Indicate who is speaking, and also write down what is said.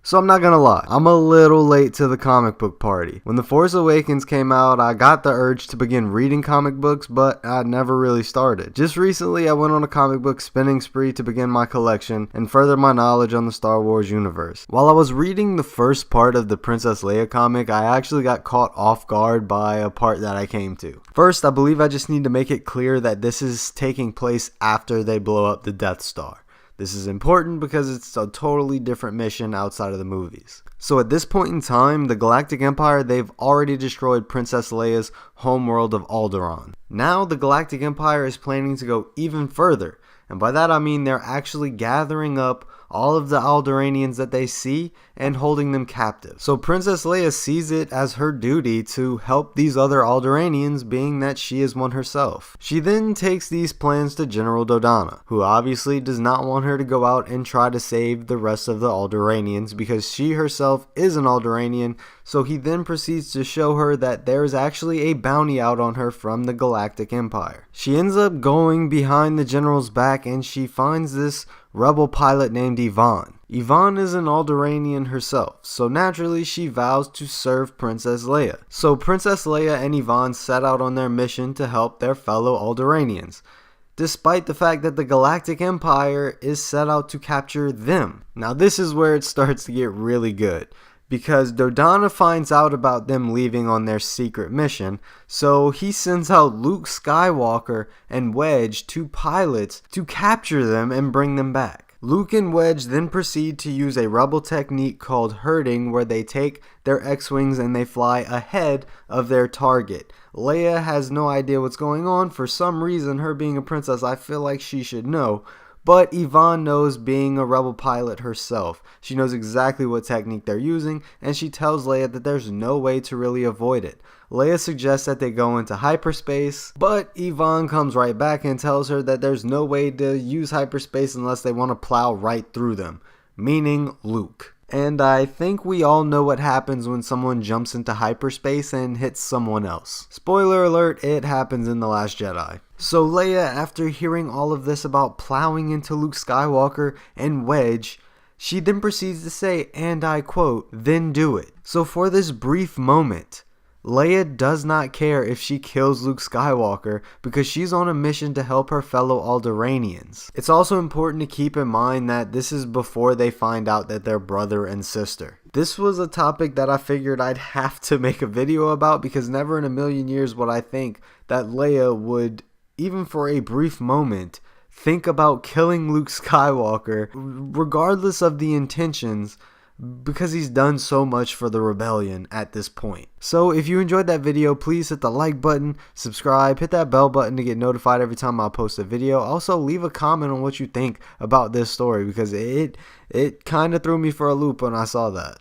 Speaker 1: So I'm not gonna lie, I'm a little late to the comic book party. When The Force Awakens came out, I got the urge to begin reading comic books, but I never really started. Just recently, I went on a comic book spinning spree to begin my collection and further my knowledge on the Star Wars universe. While I was reading the first part of the Princess Leia comic, I actually got caught off guard by a part that I came to. First, I believe I just need to make it clear that this is taking place after they blow up the Death Star. This is important because it's a totally different mission outside of the movies. So at this point in time, the Galactic Empire, they've already destroyed Princess Leia's homeworld of Alderaan. Now the Galactic Empire is planning to go even further, and by that I mean they're actually gathering up all of the Alderaanians that they see and holding them captive. So Princess Leia sees it as her duty to help these other Alderaanians, being that she is one herself. She then takes these plans to General Dodonna, who obviously does not want her to go out and try to save the rest of the Alderaanians because she herself is an Alderaanian. So he then proceeds to show her that there is actually a bounty out on her from the Galactic Empire. She ends up going behind the general's back and she finds this rebel pilot named Evaan. Evaan is an Alderaanian herself, so naturally she vows to serve Princess Leia. So Princess Leia and Evaan set out on their mission to help their fellow Alderaanians, despite the fact that the Galactic Empire is set out to capture them. Now this is where it starts to get really good, because Dodonna finds out about them leaving on their secret mission, so he sends out Luke Skywalker and Wedge, two pilots, to capture them and bring them back. Luke and Wedge then proceed to use a rebel technique called herding, where they take their X-Wings and they fly ahead of their target. Leia has no idea what's going on. For some reason, her being a princess, I feel like she should know. But Evaan knows, being a rebel pilot herself. She knows exactly what technique they're using, and she tells Leia that there's no way to really avoid it. Leia suggests that they go into hyperspace, but Evaan comes right back and tells her that there's no way to use hyperspace unless they want to plow right through them, meaning Luke. And I think we all know what happens when someone jumps into hyperspace and hits someone else. Spoiler alert, it happens in The Last Jedi. So Leia, after hearing all of this about plowing into Luke Skywalker and Wedge, she then proceeds to say, and I quote, "Then do it." So for this brief moment, Leia does not care if she kills Luke Skywalker because she's on a mission to help her fellow Alderaanians. It's also important to keep in mind that this is before they find out that they're brother and sister. This was a topic that I figured I'd have to make a video about, because never in a million years would I think that Leia would, even for a brief moment, think about killing Luke Skywalker, regardless of the intentions, because he's done so much for the rebellion at this point. So if you enjoyed that video, please hit the like button, subscribe, hit that bell button to get notified every time I post a video. Also leave a comment on what you think about this story, because it kind of threw me for a loop when I saw that.